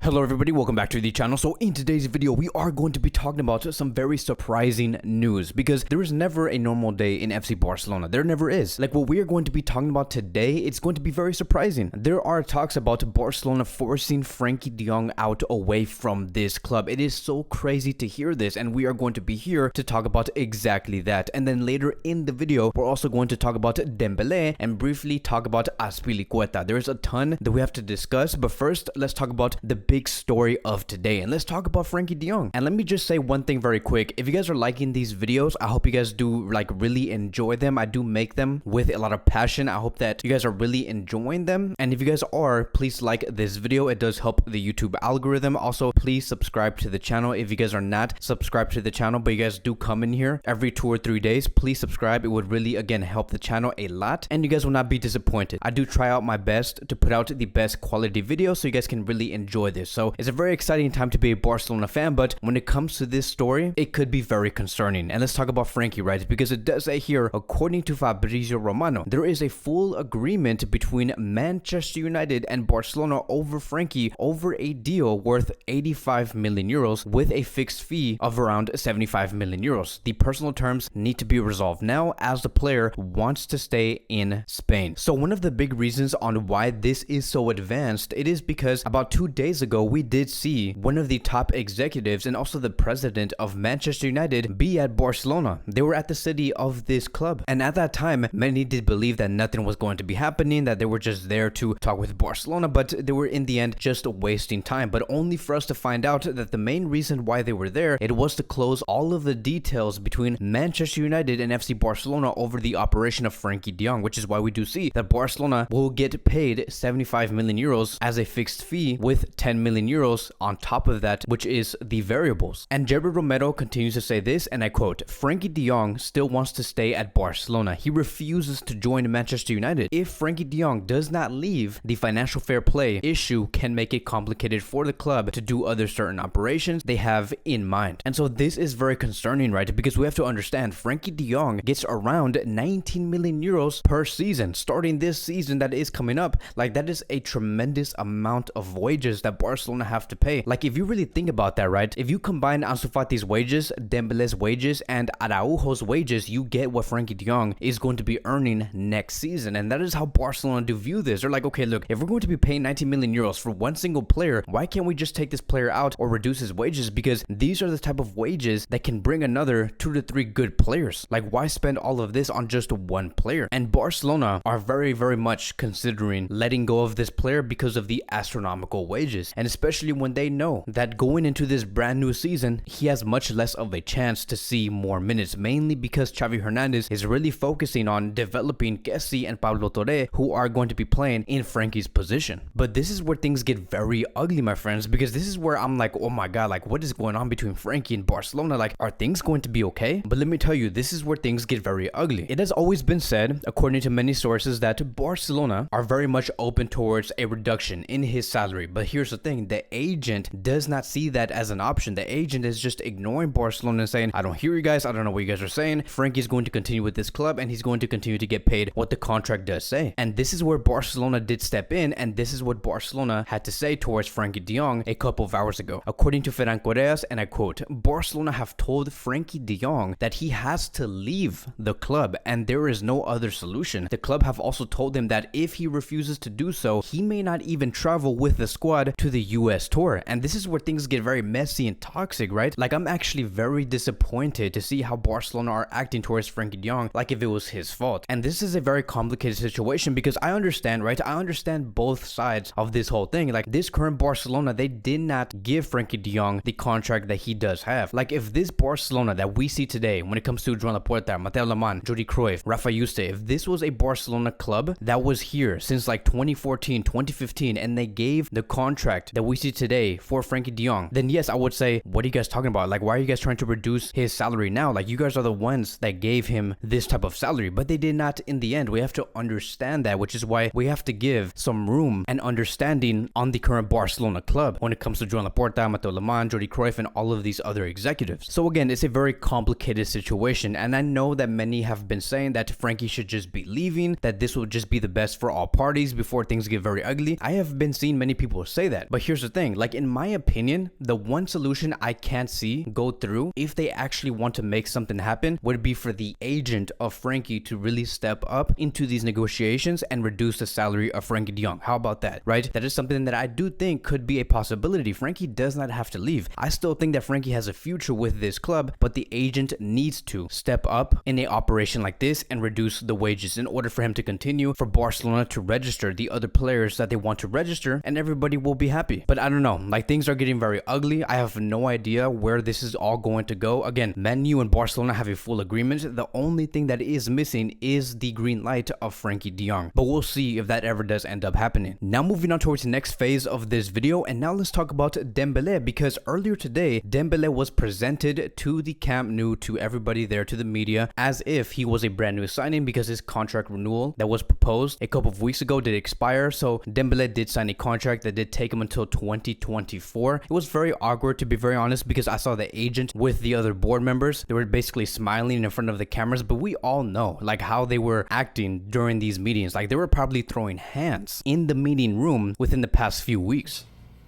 Hello everybody, welcome back to the channel. So in today's video, we are going to be talking about some very surprising news because there is never a normal day in FC Barcelona. There never is. Like what we are going to be talking about today, it's going to be very surprising. There are talks about Barcelona forcing Frenkie de Jong out away from this club. It is so crazy to hear this, and we are going to be here to talk about exactly that. And then later in the video, we're also going to talk about Dembele and briefly talk about Azpilicueta. There's a ton that we have to discuss, but first, let's talk about the big story of today, and let's talk about Frenkie de Jong. And let me just say one thing very quick. If you guys are liking these videos, I hope you guys do really enjoy them. I do make them with a lot of passion. I hope that you guys are really enjoying them, and if you guys are, please like this video. It does help the YouTube algorithm. Also, please subscribe to the channel. If you guys are not subscribed to the channel but you guys do come in here every 2 or 3 days, please subscribe. It would really again help the channel a lot, and you guys will not be disappointed. I do try out my best to put out the best quality videos so you guys can really enjoy this. So it's a very exciting time to be a Barcelona fan, but when it comes to this story, it could be very concerning. And let's talk about Frenkie, right? Because it does say here, according to Fabrizio Romano, there is a full agreement between Manchester United and Barcelona over Frenkie over a deal worth 85 million euros with a fixed fee of around 75 million euros. The personal terms need to be resolved now as the player wants to stay in Spain. So one of the big reasons on why this is so advanced, it is because about 2 days ago, we did see one of the top executives and also the president of Manchester United be at Barcelona. They were at the city of this club, and at that time many did believe that nothing was going to be happening, that they were just there to talk with Barcelona, but they were in the end just wasting time. But only for us to find out that the main reason why they were there, it was to close all of the details between Manchester United and FC Barcelona over the operation of Frenkie de Jong, which is why we do see that Barcelona will get paid 75 million euros as a fixed fee with 10 million euros on top of that, which is the variables. And Gerard Romero continues to say this, and I quote, Frenkie de Jong still wants to stay at Barcelona. He refuses to join Manchester United. If Frenkie de Jong does not leave, the financial fair play issue can make it complicated for the club to do other certain operations they have in mind. And so this is very concerning, right? Because we have to understand Frenkie de Jong gets around 19 million euros per season. Starting this season that is coming up, like that is a tremendous amount of wages that Barcelona have to pay. Like if you really think about that, right? If you combine Ansu Fati's wages, Dembele's wages, and Araujo's wages, you get what Frenkie de Jong is going to be earning next season. And that is how Barcelona do view this. They're like, okay, look, if we're going to be paying 19 million euros for one single player, why can't we just take this player out or reduce his wages? Because these are the type of wages that can bring another 2 to 3 good players. Like why spend all of this on just one player? And Barcelona are very much considering letting go of this player because of the astronomical wages, and especially when they know that going into this brand new season, he has much less of a chance to see more minutes, mainly because Xavi Hernandez is really focusing on developing Kessie and Pablo Torre, who are going to be playing in Frenkie's position. But this is where things get very ugly, my friends, because this is where I'm like, oh my god, like what is going on between Frenkie and Barcelona? Like, are things going to be okay? But let me tell you, this is where things get very ugly. It has always been said, according to many sources, that Barcelona are very much open towards a reduction in his salary. But here's the thing, the agent does not see that as an option. The agent is just ignoring Barcelona and saying, I don't hear you guys, I don't know what you guys are saying. Frankie's going to continue with this club and he's going to continue to get paid what the contract does say. And this is where Barcelona did step in, and this is what Barcelona had to say towards Frenkie de Jong a couple of hours ago. According to Ferran Correas, and I quote, Barcelona have told Frenkie de Jong that he has to leave the club and there is no other solution. The club have also told him that if he refuses to do so, he may not even travel with the squad to the US tour. And this is where things get very messy and toxic, right? Like I'm actually very disappointed to see how Barcelona are acting towards Frenkie de Jong like if it was his fault. And this is a very complicated situation because I understand, right? I understand both sides of this whole thing. Like this current Barcelona, they did not give Frenkie de Jong the contract that he does have. Like if this Barcelona that we see today, when it comes to Joan Laporta, Mateo Lamán, Jordi Cruyff, Rafa Yuste, if this was a Barcelona club that was here since like 2014, 2015, and they gave the contract that we see today for Frenkie de Jong, then yes, I would say, what are you guys talking about? Like, why are you guys trying to reduce his salary now? Like, you guys are the ones that gave him this type of salary, but they did not in the end. We have to understand that, which is why we have to give some room and understanding on the current Barcelona club when it comes to Joan Laporta, Mateo Lamán, Jordi Cruyff, and all of these other executives. So again, it's a very complicated situation, and I know that many have been saying that Frenkie should just be leaving, that this will just be the best for all parties before things get very ugly. I have been seeing many people say that, but But here's the thing, like in my opinion, the one solution I can't see go through if they actually want to make something happen would be for the agent of Frenkie to really step up into these negotiations and reduce the salary of Frenkie de Jong. How about that, right? That is something that I do think could be a possibility. Frenkie does not have to leave. I still think that Frenkie has a future with this club, but the agent needs to step up in an operation like this and reduce the wages in order for him to continue, for Barcelona to register the other players that they want to register, and everybody will be happy. But I don't know, like things are getting very ugly. I have no idea where this is all going to go. Again, Man U and Barcelona have a full agreement. The only thing that is missing is the green light of Frenkie de Jong, but we'll see if that ever does end up happening. Now moving on towards the next phase of this video, and now let's talk about Dembele, because earlier today Dembele was presented to the Camp Nou, to everybody there, to the media, as if he was a brand new signing because his contract renewal that was proposed a couple of weeks ago did expire. So Dembele did sign a contract that did take him until 2024. It was very awkward, to be very honest, because I saw the agent with the other board members. They were basically smiling in front of the cameras, but we all know like how they were acting during these meetings. Like they were probably throwing hands in the meeting room within the past few weeks.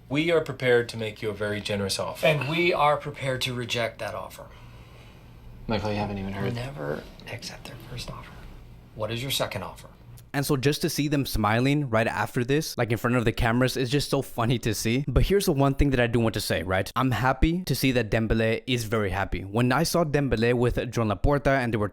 We are prepared to make you a very generous offer. And we are prepared to reject that offer. Michael, you haven't even heard. Never accept their first offer. What is your second offer? And so just to see them smiling right after this, like in front of the cameras, is just so funny to see. But here's the one thing that I do want to say, right? I'm happy to see that Dembele is very happy. When I saw Dembele with Joan Laporta and they were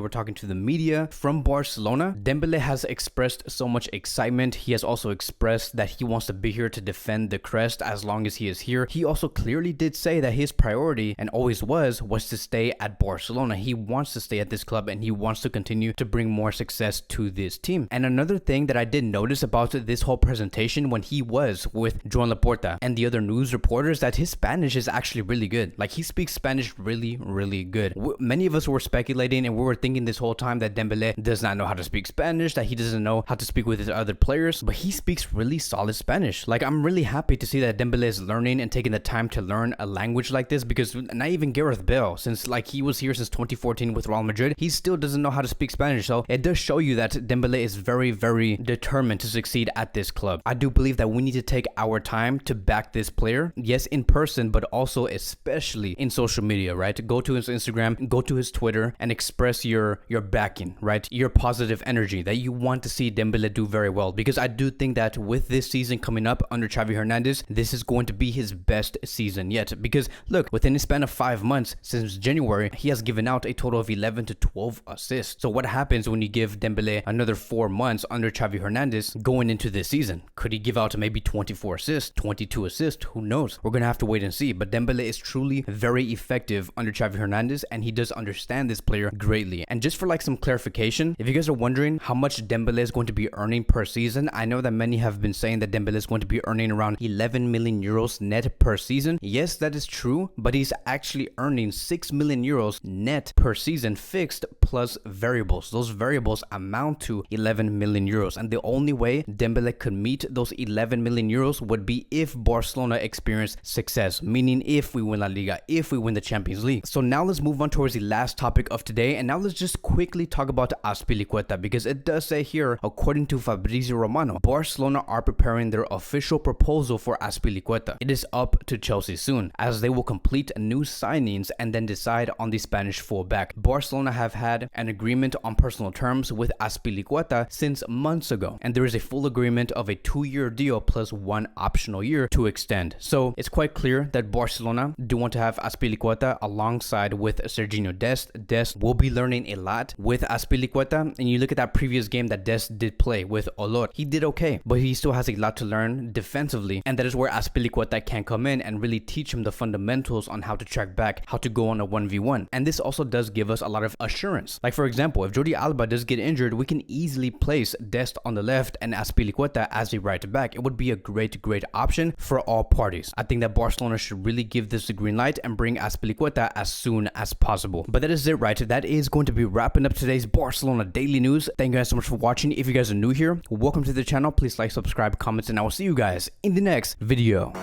talking to the media from Barcelona, Dembele has expressed so much excitement. He has also expressed that he wants to be here to defend the crest as long as he is here. He also clearly did say that his priority, and always was to stay at Barcelona. He wants to stay at this club and he wants to continue to bring more success to this team. And another thing that I did notice about this whole presentation when he was with Joan Laporta and the other news reporters, that his Spanish is actually really good. Like he speaks Spanish really good. Many of us were speculating and we were thinking this whole time that Dembele does not know how to speak Spanish, that he doesn't know how to speak with his other players, but he speaks really solid Spanish. Like I'm really happy to see that Dembele is learning and taking the time to learn a language like this, because not even Gareth Bale, since like he was here since 2014 with Real Madrid, he still doesn't know how to speak Spanish. So it does show you that Dembele is very determined to succeed at this club. I do believe that we need to take our time to back this player, yes, in person, but also especially in social media, right? Go to his Instagram, go to his Twitter, and express your backing, right? Your positive energy that you want to see Dembele do very well, because I do think that with this season coming up under Xavi Hernandez, this is going to be his best season yet. Because look, within a span of 5 months since January, he has given out a total of 11 to 12 assists. So what happens when you give Dembele another 4 months under Xavi Hernandez going into this season? Could he give out maybe 24 assists, 22 assists? Who knows? We're going to have to wait and see. But Dembele is truly very effective under Xavi Hernandez, and he does understand this player greatly. And just for like some clarification, if you guys are wondering how much Dembele is going to be earning per season, I know that many have been saying that Dembele is going to be earning around 11 million euros net per season. Yes, that is true, but he's actually earning 6 million euros net per season, fixed plus variables. Those variables amount to 11 million euros, and the only way Dembele could meet those 11 million euros would be if Barcelona experienced success, meaning if we win La Liga, if we win the Champions League. So now let's move on towards the last topic of today, and now let's just quickly talk about Azpilicueta, because it does say here, according to Fabrizio Romano, Barcelona are preparing their official proposal for Azpilicueta. It is up to Chelsea soon, as they will complete new signings and then decide on the Spanish fullback. Barcelona have had an agreement on personal terms with Azpilicueta since months ago, and there is a full agreement of a 2-year deal plus 1 optional year to extend. So it's quite clear that Barcelona do want to have Azpilicueta alongside with Serginho Dest. Dest will be learning a lot with Azpilicueta, and you look at that previous game that Dest did play with Olor. He did okay, but he still has a lot to learn defensively, and that is where Azpilicueta can come in and really teach him the fundamentals on how to track back, how to go on a 1v1. And this also does give us a lot of assurance. Like for example, if Jordi Alba does get injured, we can easily place Dest on the left and Azpilicueta as a right back. It would be a great option for all parties. I think that Barcelona should really give this the green light and bring Azpilicueta as soon as possible. But that is it, right? That is going to be wrapping up today's Barcelona daily news. Thank you guys so much for watching. If you guys are new here, welcome to the channel. Please like, subscribe, comments, and I will see you guys in the next video.